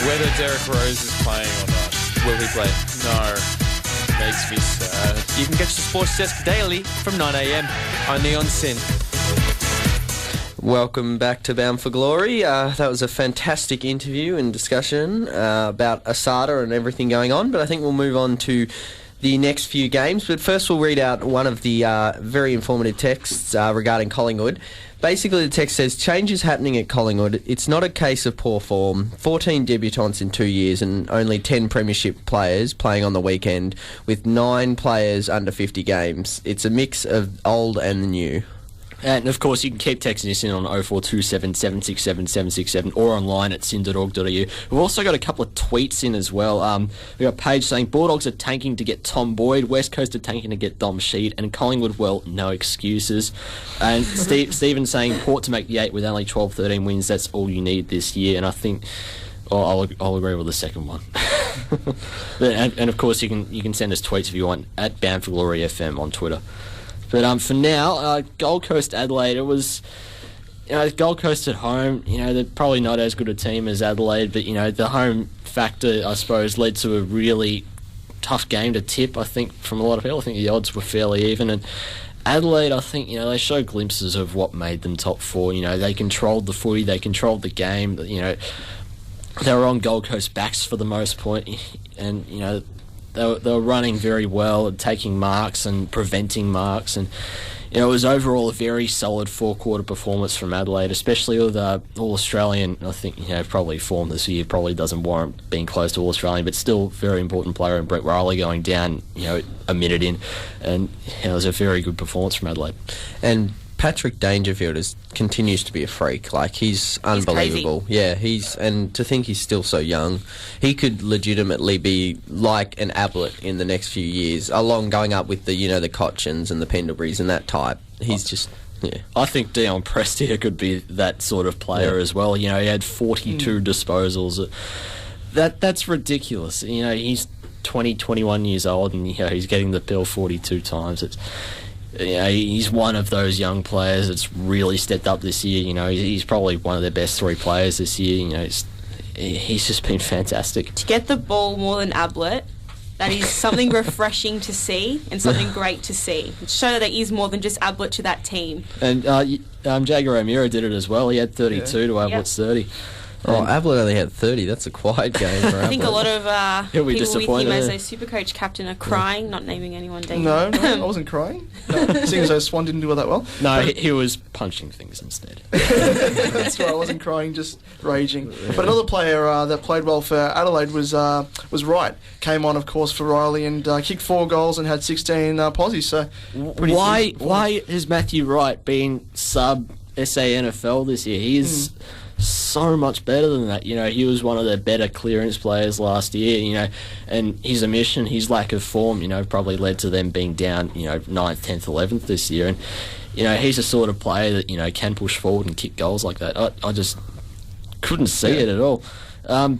Whether Derek Rose is playing or not. Will he play? No. Makes me sad. You can catch the Sports Desk daily from 9 a.m. only on SYN. Welcome back to Bound for Glory. That was a fantastic interview and discussion about ASADA and everything going on, but I think we'll move on to the next few games. But first we'll read out one of the very informative texts regarding Collingwood. Basically the text says, changes happening at Collingwood. It's not a case of poor form. 14 debutants in 2 years and only 10 premiership players playing on the weekend with 9 players under 50 games. It's a mix of old and the new. And of course, you can keep texting us in on 0427 767 767 or online at syn.org.au. We've also got a couple of tweets in as well. We've got Paige saying Bulldogs are tanking to get Tom Boyd, West Coast are tanking to get Dom Sheed, and Collingwood, well, no excuses. And Stephen saying Port to make the 8 with only 12-13 wins, that's all you need this year. And I think I'll agree with the second one. and of course, you can send us tweets if you want at Bound for Glory FM on Twitter. But for now, Gold Coast Adelaide, it was, Gold Coast at home, they're probably not as good a team as Adelaide, but, the home factor, I suppose, led to a really tough game to tip, I think, from a lot of people. I think the odds were fairly even, and Adelaide, I think, they showed glimpses of what made them top 4. They controlled the footy, they controlled the game, they were on Gold Coast backs for the most point, and, they were running very well and taking marks and preventing marks, and it was overall a very solid 4-quarter performance from Adelaide, especially with All-Australian. I think probably form this year probably doesn't warrant being close to All-Australian, but still very important player, and Brett Riley going down a minute in, and it was a very good performance from Adelaide. And Patrick Dangerfield continues to be a freak. Like, he's unbelievable. And to think he's still so young, he could legitimately be like an Ablett in the next few years, along going up with the the Cotchins and the Pendleburys and that type. He's just. Yeah. I think Dion Prestia could be that sort of player as well. He had 42 disposals. That's ridiculous. He's 20, 21 years old, and he's getting the bill 42 times. It's he's one of those young players that's really stepped up this year. He's probably one of their best 3 players this year. He's just been fantastic. To get the ball more than Ablett, that is something refreshing to see and something great to see. To show that there is more than just Ablett to that team. And Jagger O'Meara did it as well. He had 32 to Ablett's 30. Oh, Ablett only had 30. That's a quiet game for Ablett. I think a lot of He'll be people with disappointed, him as a Supercoach captain are crying, not naming anyone. No, I wasn't crying. Seeing as though Swan didn't do it that well. No, he was punching things instead. That's right, I wasn't crying, just raging. But another player that played well for Adelaide was Wright. Came on, of course, for Riley and kicked 4 goals and had 16 posies. So why has Matthew Wright been sub SANFL this year? He is so much better than that. He was one of the better clearance players last year, and his omission, his lack of form, probably led to them being down, 9th, 10th, 11th this year. And, he's the sort of player that, can push forward and kick goals like that. I just couldn't see it at all.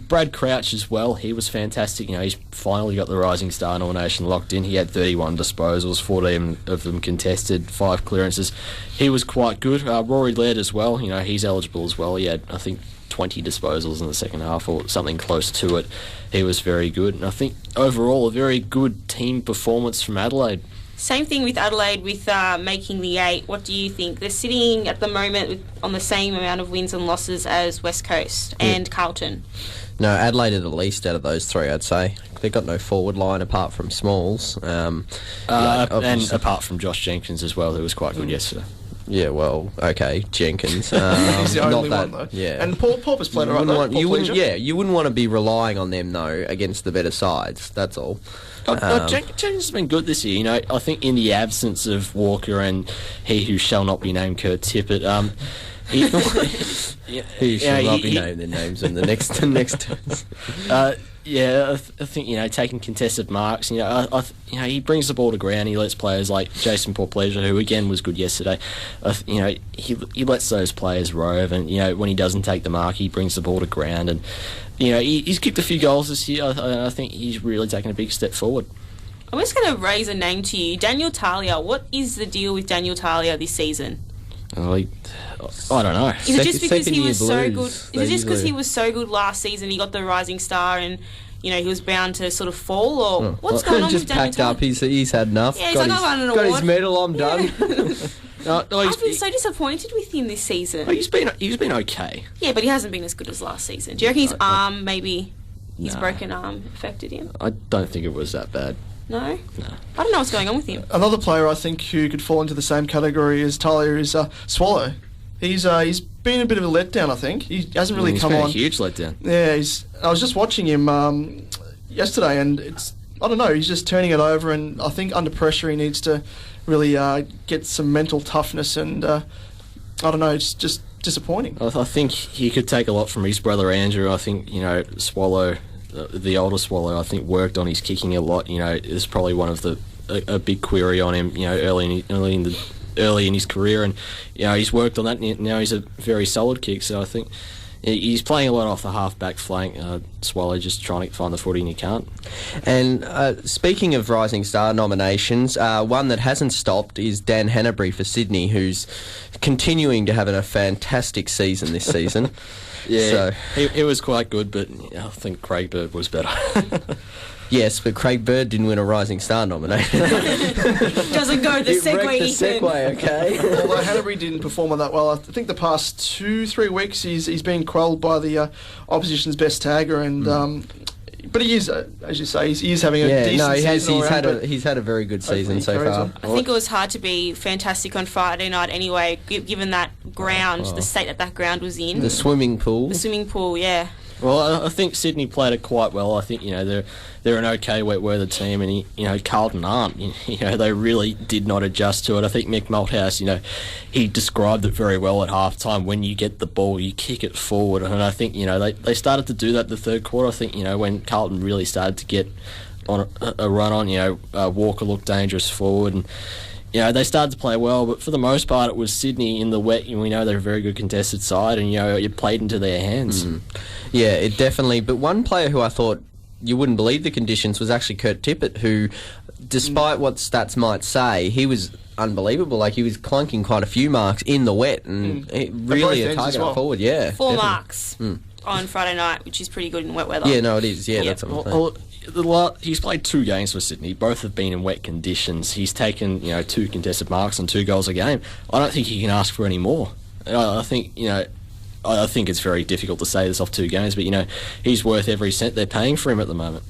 Brad Crouch as well, he was fantastic. He's finally got the Rising Star nomination locked in. He had 31 disposals, 14 of them contested, 5 clearances. He was quite good. Rory Laird as well, he's eligible as well. He had, I think, 20 disposals in the second half or something close to it. He was very good. And I think overall a very good team performance from Adelaide. Same thing with Adelaide with making the 8. What do you think? They're sitting at the moment on the same amount of wins and losses as West Coast and Carlton. No, Adelaide are the least out of those 3, I'd say. They've got no forward line apart from Smalls. And apart from Josh Jenkins as well, who was quite good yesterday. Yeah, well, okay, Jenkins. He's the only one, though. Yeah. And Paul Popper's played right, though. You wouldn't want to be relying on them, though, against the better sides. That's all. Jenkins has been good this year. I think in the absence of Walker and he who shall not be named, Kurt Tippett, he shall not be named their names in the next turns. I think taking contested marks. He brings the ball to ground. He lets players like Jason Portpleasure, who again was good yesterday. He lets those players rove, and when he doesn't take the mark, he brings the ball to ground. And he's kicked a few goals this year. I think he's really taken a big step forward. I'm just going to raise a name to you, Daniel Talia. What is the deal with Daniel Talia this season? I don't know. Is it just because he was so good? Is it just because he was so good last season? He got the Rising Star, and he was bound to sort of fall, or what's going on with Daniel Talia? Up. He's had enough. Yeah, he's got his medal. I'm done. I've been so disappointed with him this season. He's been okay. Yeah, but he hasn't been as good as last season. Do you reckon his arm, maybe his broken arm, affected him? I don't think it was that bad. No? I don't know what's going on with him. Another player I think who could fall into the same category as Talia is Swallow. He's been a bit of a letdown, I think. He hasn't really come on. A huge letdown. Yeah, I was just watching him yesterday, and I don't know, he's just turning it over, and I think under pressure he needs to really get some mental toughness, and I don't know, it's just disappointing. I think he could take a lot from his brother Andrew. I think, Swallow, the older Swallow, I think worked on his kicking a lot. Is probably one of a big query on him, early in his career, and he's worked on that. And now he's a very solid kick. So I think he's playing a lot off the half-back flank. Swallow just trying to find the footing, he can't. And speaking of Rising Star nominations, one that hasn't stopped is Dan Hanbury for Sydney, who's continuing to have a fantastic season this season. Yeah, so he was quite good, but I think Craig Bird was better. Yes, but Craig Bird didn't win a Rising Star nomination. Doesn't go the segue, Ethan. Okay. Although Hanbury didn't perform that well, I think the past 2-3 weeks he's been quelled by the opposition's best tagger, and but he is, as you say, he is having a decent season. He's had a very good season so far. I think it was hard to be fantastic on Friday night anyway, given that ground, the state that ground was in. The swimming pool. The swimming pool, yeah. Well, I think Sydney played it quite well. I think, they're an okay wet weather team, and Carlton aren't. They really did not adjust to it. I think Mick Malthouse, he described it very well at halftime. When you get the ball, you kick it forward, and I think they started to do that in the third quarter. I think when Carlton really started to get on a run on, Walker looked dangerous forward, and they started to play well, but for the most part it was Sydney in the wet. We know they're a very good contested side, and it played into their hands. Yeah, it definitely. But one player who I thought you wouldn't believe the conditions was actually Kurt Tippett, who, despite what stats might say, he was unbelievable. Like, he was clunking quite a few marks in the wet, and really a target up forward. Yeah, 4 marks on Friday night, which is pretty good in wet weather. Yeah, no, it is. Yeah, that's what I'm saying. He's played 2 games for Sydney. Both have been in wet conditions. He's taken 2 contested marks and 2 goals a game. I don't think he can ask for any more. I think I think it's very difficult to say this off 2 games, but he's worth every cent they're paying for him at the moment.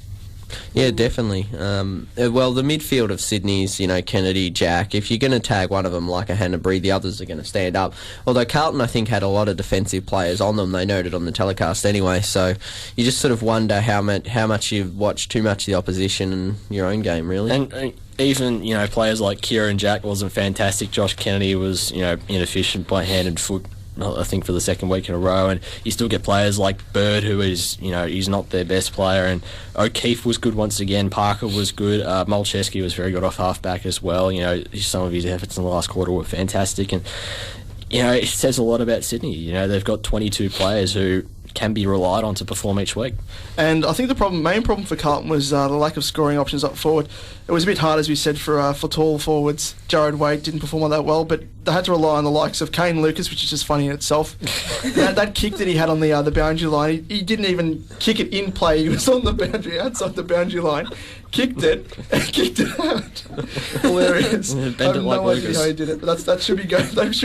Yeah, definitely. Well, the midfield of Sydney's, Kennedy, Jack. If you're going to tag one of them like a Hannah Breed, the others are going to stand up. Although Carlton, I think, had a lot of defensive players on them. They noted on the telecast anyway. So you just sort of wonder how much you've watched too much of the opposition in your own game, really. And even players like Kieran Jack wasn't fantastic. Josh Kennedy was inefficient by hand and foot, I think, for the second week in a row, and you still get players like Bird, who is, he's not their best player, and O'Keefe was good once again, Parker was good, Molcheski was very good off half-back as well. Some of his efforts in the last quarter were fantastic, and, it says a lot about Sydney. They've got 22 players who can be relied on to perform each week. And I think the main problem for Carlton was the lack of scoring options up forward. It was a bit hard, as we said, for tall forwards. Jared Wade didn't perform all that well, but they had to rely on the likes of Kane Lucas, which is just funny in itself. that kick that he had on the boundary line, he didn't even kick it in play. He was on the boundary, outside the boundary line, kicked it, and kicked it out. Hilarious. I have no idea how he did it, but that should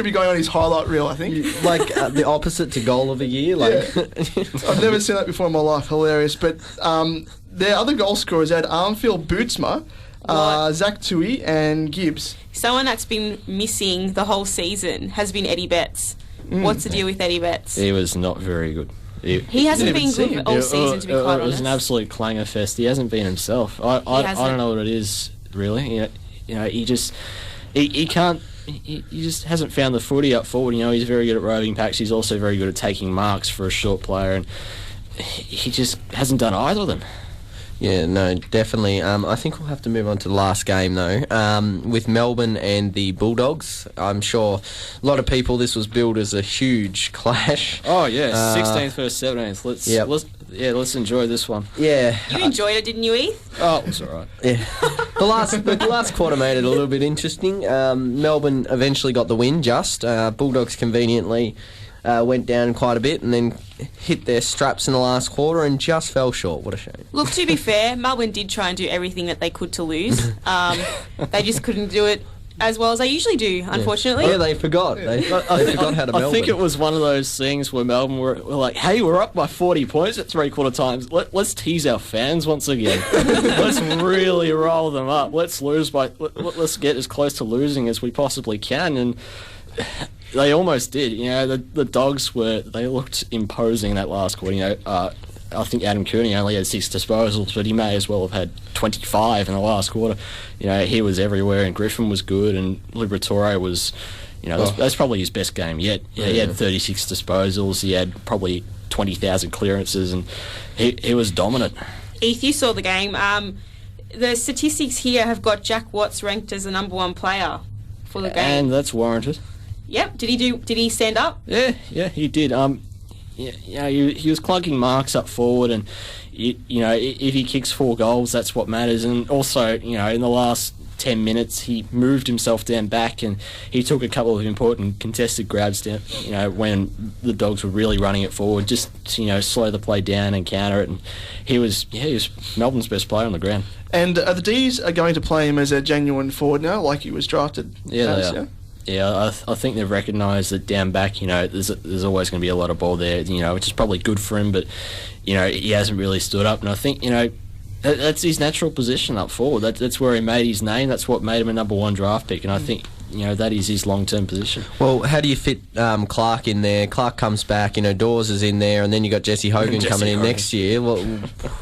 be going on his highlight reel, I think. Like the opposite to goal of the year. Like, I've never seen that before in my life. Hilarious. But their other goal scorers had Armfield Bootsma, Zach Tui and Gibbs. Someone that's been missing the whole season has been Eddie Betts. What's the deal with Eddie Betts? He was not very good. He hasn't been good all season, to be quite honest. It was an absolute clanger fest. He hasn't been himself. I don't know what it is, really. He just hasn't found the footy up forward. He's very good at roving packs. He's also very good at taking marks for a short player, and he just hasn't done either of them. Yeah, no, definitely. I think we'll have to move on to the last game, though, with Melbourne and the Bulldogs. I'm sure a lot of people, this was billed as a huge clash. Oh, yeah, 16th versus 17th. Let's enjoy this one. Yeah. You enjoyed it, didn't you, Heath? Oh, it was all right. Yeah. The last quarter made it a little bit interesting. Melbourne eventually got the win, Bulldogs conveniently went down quite a bit and then hit their straps in the last quarter and just fell short. What a shame. Look, to be fair, Melbourne did try and do everything that they could to lose. They just couldn't do it as well as they usually do, unfortunately. Yeah, they forgot. They forgot how to Melbourne. I think it was one of those things where Melbourne were like, hey, we're up by 40 points at 3/4 times. Let's tease our fans once again. Let's really roll them up. Let's let's get as close to losing as we possibly can. And they almost did. The Dogs they looked imposing that last quarter. I think Adam Cooney only had 6 disposals, but he may as well have had 25 in the last quarter. He was everywhere, and Griffin was good, and Liberatore was, that's probably his best game yet. He had 36 disposals, he had probably 20,000 clearances, and he was dominant. Heath, you saw the game. The statistics here have got Jack Watts ranked as the number 1 player for the game. And that's warranted. Yep. Did he stand up? Yeah, he did. He was clunking marks up forward, and if he kicks 4 goals, that's what matters. And also, in the last 10 minutes, he moved himself down back, and he took a couple of important contested grabs down. When the Dogs were really running it forward, just to, slow the play down and counter it. And he was Melbourne's best player on the ground. And the D's are going to play him as a genuine forward now, like he was drafted. Yeah, they are. Yeah, I think they've recognised that down back, there's always going to be a lot of ball there, which is probably good for him, but, he hasn't really stood up. And I think, that's his natural position up forward. That's where he made his name. That's what made him a number 1 draft pick. And I think that is his long-term position. Well, how do you fit Clark in there? Clark comes back, Dawes is in there, and then you got Jesse Hogan coming in next year. Well,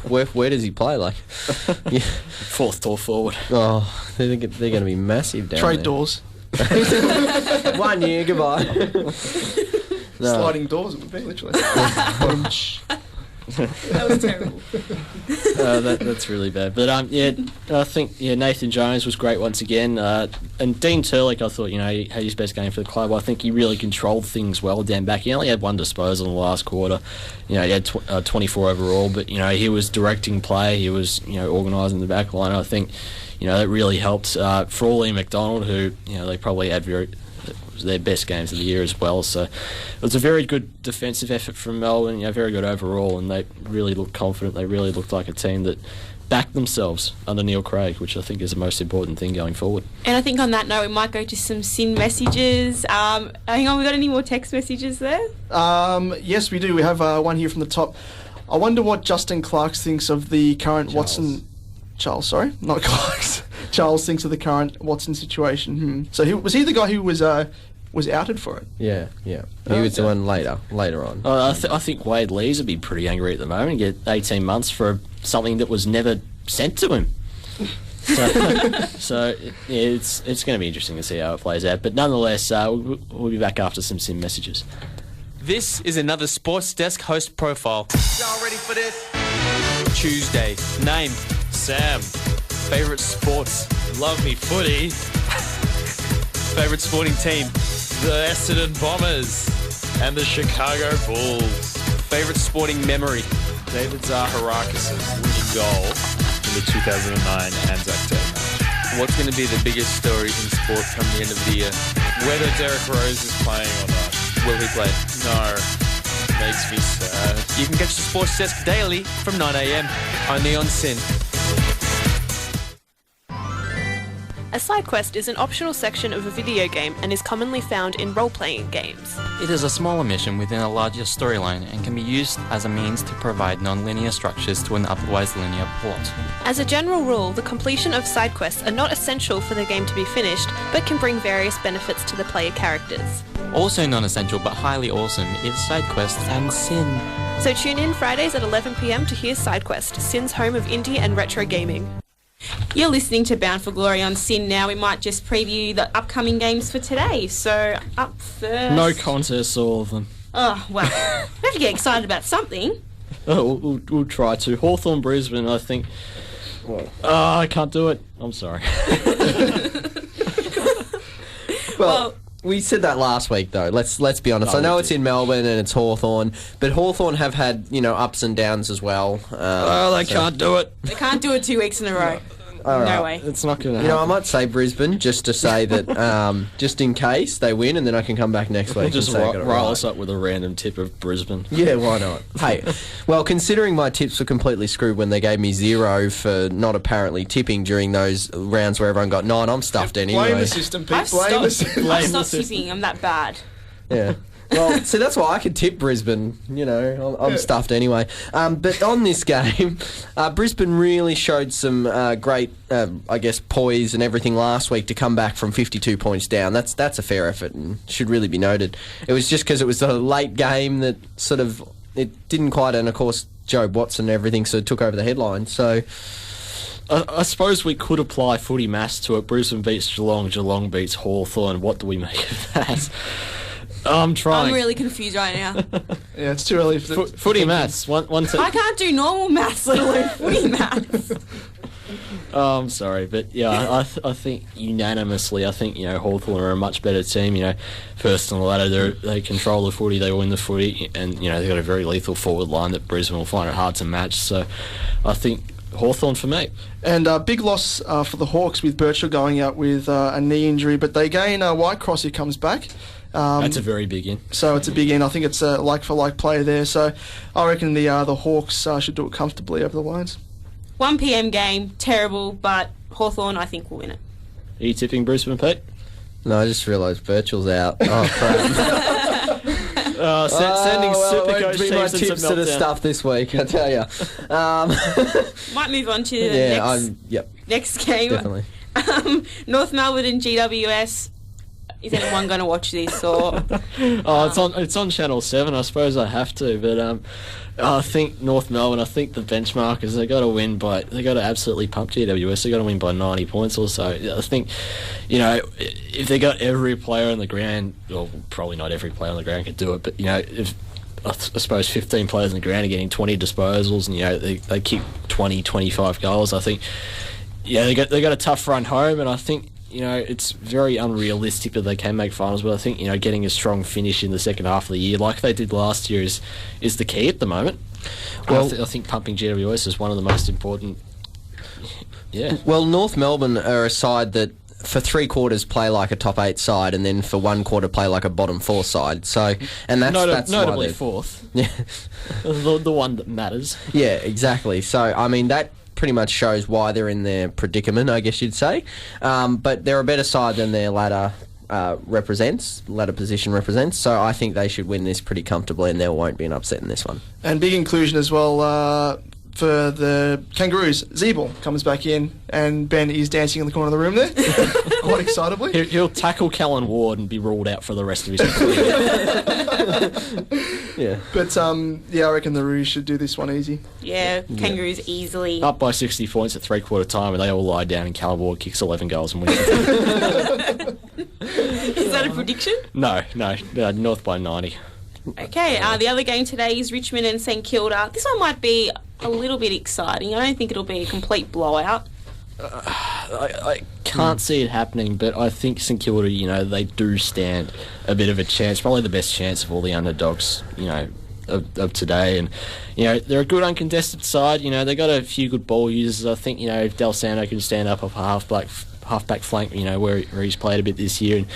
where does he play? Like, fourth tall forward. Oh, they're going to be massive down Trade there. Dawes. 1 year, goodbye. Sliding doors, it would be, literally. That was terrible. That's really bad. But I think Nathan Jones was great once again, and Dean Turlick, I thought he had his best game for the club. I think he really controlled things well down back. He only had one disposal in the last quarter. He had 24 overall, but he was directing play. He was organising the back line. I think that really helped for Ian McDonald, who they probably had their best games of the year as well. So it was a very good defensive effort from Melbourne, very good overall, and they really looked confident. They really looked like a team that backed themselves under Neil Craig, which I think is the most important thing going forward. And I think on that note, we might go to some SYN messages. Hang on, we got any more text messages there? Yes, we do. We have one here from the top. I wonder what Justin Clark thinks of the current Charles, sorry, not Clark's. Charles thinks of the current Watson situation. So was he the guy who was outed for it? Yeah. He was the one later on. I think Wade Lees would be pretty angry at the moment. Get 18 months for something that was never sent to him. So it's going to be interesting to see how it plays out. But nonetheless, we'll be back after some SYN messages. This is another Sports Desk host profile. Y'all ready for this? Tuesday. Name. Sam. Favourite sports. Love me footy. Favourite sporting team. The Essendon Bombers. And the Chicago Bulls. Favourite sporting memory. David Zaharakis' winning goal in the 2009 Anzac Day match. What's going to be the biggest story in sport come the end of the year? Whether Derek Rose is playing or not. Will he play? No. Makes me sad. You can catch the Sports Desk daily from 9 a.m. only on SYN. A side quest is an optional section of a video game and is commonly found in role-playing games. It is a smaller mission within a larger storyline and can be used as a means to provide non-linear structures to an otherwise linear plot. As a general rule, the completion of side quests are not essential for the game to be finished, but can bring various benefits to the player characters. Also non-essential but highly awesome is side quests and SYN. So tune in Fridays at 11 p.m. to hear Side Quest, SYN's home of indie and retro gaming. You're listening to Bound for Glory on SYN now. We might just preview the upcoming games for today. So, up first... No contests, all of them. Oh, well, we have to get excited about something. Oh, we'll try to. Hawthorn Brisbane, I think... I can't do it. I'm sorry. Well, we said that last week, though. Let's be honest. I know it's in Melbourne and it's Hawthorn, but Hawthorn have had ups and downs as well. They can't do it. They can't do it 2 weeks in a row. All right. No way. It's not going to happen. I might say Brisbane just to say that, just in case they win, and then I can come back next week. Just and say rile us up with a random tip of Brisbane. Yeah, why not? Hey, well, considering my tips were completely screwed when they gave me 0 for not apparently tipping during those rounds where everyone got 9, I'm stuffed anyway. Blame the system, Pete. I've stopped tipping. I'm that bad. Yeah. Well, see, that's why I could tip Brisbane. I'm stuffed anyway. But on this game, Brisbane really showed some great, poise and everything last week to come back from 52 points down. That's a fair effort and should really be noted. It was just because it was a late game that sort of it didn't quite, and of course Jobe Watson and everything sort of took over the headline. So. I suppose we could apply footy maths to it. Brisbane beats Geelong, Geelong beats Hawthorn. What do we make of that? I'm trying. I'm really confused right now. Yeah, it's too early for footy maths. I can't do normal maths, let alone footy maths. I'm sorry, but yeah, I think unanimously, Hawthorn are a much better team. First on the ladder, they control the footy, they win the footy, and they've got a very lethal forward line that Brisbane will find it hard to match. So, I think Hawthorn for me. And big loss for the Hawks with Birchall going out with a knee injury, but they gain Whitecross who comes back. That's a very big in. So it's a big in. I think it's a like-for-like play there. So I reckon the Hawks should do it comfortably over the Lions. 1 p.m. game, terrible, but Hawthorn I think will win it. Are you tipping Brisbane, Pete? No, I just realised Birchall's out. Oh, crap. Sending Supercoach teams my into tips to the meltdown. stuff this week, I tell you. Might move on to the next game. Definitely. North Melbourne and GWS. Is anyone going to watch this? Or it's on Channel 7. I suppose I have to, but I think North Melbourne. I think the benchmark is they got to absolutely pump GWS. They got to win by 90 points or so. I think, if they got every player on the ground, well, probably not every player on the ground could do it, but if I suppose 15 players on the ground are getting 20 disposals, and they kick 20, 25 goals. I think, they got a tough run home, and I think. It's very unrealistic that they can make finals, but I think, getting a strong finish in the second half of the year, like they did last year, is the key at the moment. Well, I think pumping GWS is one of the most important. Yeah. Well, North Melbourne are a side that for 3 quarters play like a top 8 side, and then for 1 quarter play like a bottom 4 side. So, and that's notably fourth. Yeah, the one that matters. Yeah, exactly. So, I mean that pretty much shows why they're in their predicament, I guess you'd say. But they're a better side than their ladder position represents. So I think they should win this pretty comfortably, and there won't be an upset in this one. And big inclusion as well for the Kangaroos. Zeeble comes back in, and Ben is dancing in the corner of the room there, quite excitably. He'll tackle Callan Ward and be ruled out for the rest of his career. Yeah. But, I reckon the Roos should do this one easy. Yeah, Kangaroos easily. Up by 60 points at 3/4 time, and they all lie down, and Callan Ward kicks 11 goals and wins. Is that a prediction? No, North by 90. Okay, the other game today is Richmond and St Kilda. This one might be a little bit exciting. I don't think it'll be a complete blowout. I can't see it happening, but I think St Kilda, they do stand a bit of a chance, probably the best chance of all the underdogs, of today. And, they're a good uncontested side. They got a few good ball users. I think, if Del Santo can stand up off a halfback flank, where he's played a bit this year, and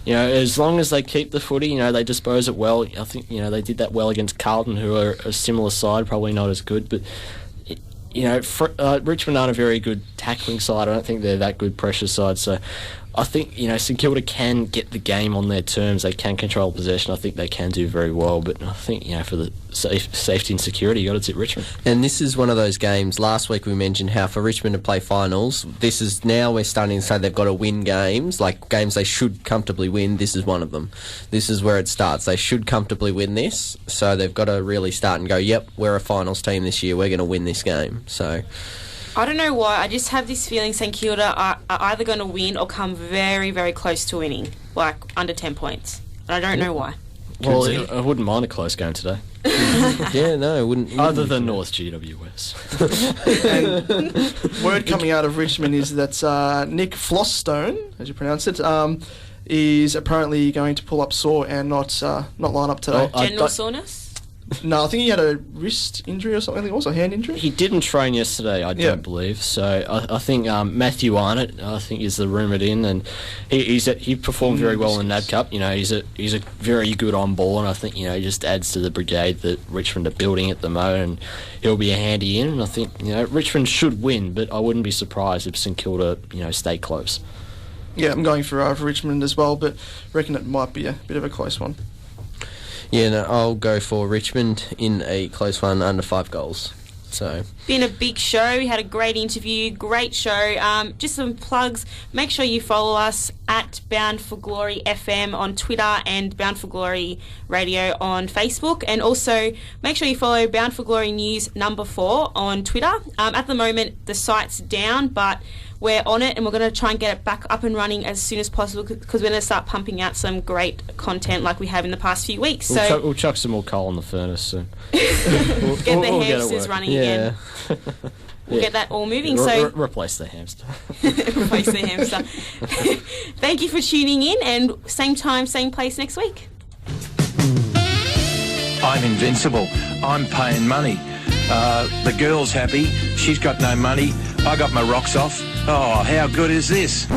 as long as they keep the footy, they dispose it well. I think, they did that well against Carlton, who are a similar side, probably not as good, but Richmond aren't a very good tackling side. I don't think they're that good pressure side. So I think, St Kilda can get the game on their terms. They can control possession. I think they can do very well. But I think, for the safety and security, you got to tip Richmond. And this is one of those games. Last week we mentioned how for Richmond to play finals, this is now we're starting to say they've got to win games, like games they should comfortably win. This is one of them. This is where it starts. They should comfortably win this. So they've got to really start and go, yep, we're a finals team this year. We're going to win this game. So I don't know why. I just have this feeling St Kilda are either going to win or come very, very close to winning, like under 10 points. And I don't know why. Well, I wouldn't mind a close game today. Yeah, no, I wouldn't. Other than North GWS. And word coming out of Richmond is that Nick Flossstone, as you pronounce it, is apparently going to pull up sore and not line up today. General soreness? No, I think he had a wrist injury or something, also a hand injury. He didn't train yesterday, I don't believe. So I think Matthew Arnott, I think, is the rumoured in, and he performed very well in the NAB Cup. He's a very good on ball, and I think he just adds to the brigade that Richmond are building at the moment, and he'll be a handy in. And I think Richmond should win, but I wouldn't be surprised if St Kilda stay close. Yeah, I'm going for Richmond as well, but reckon it might be a bit of a close one. Yeah, no, I'll go for Richmond in a close one, under 5 goals. So been a big show. We had a great interview, great show. Just some plugs. Make sure you follow us at Bound for Glory FM on Twitter and Bound for Glory Radio on Facebook, and also make sure you follow Bound for Glory News #4 on Twitter. At the moment, the site's down, but we're on it, and we're going to try and get it back up and running as soon as possible, because we're going to start pumping out some great content like we have in the past few weeks. We'll chuck some more coal in the furnace soon. Get the hamsters running again. We'll get that all moving. So replace the hamster. Replace the hamster. Thank you for tuning in, and same time, same place next week. I'm invincible. I'm paying money. The girl's happy. She's got no money. I got my rocks off. Oh, how good is this?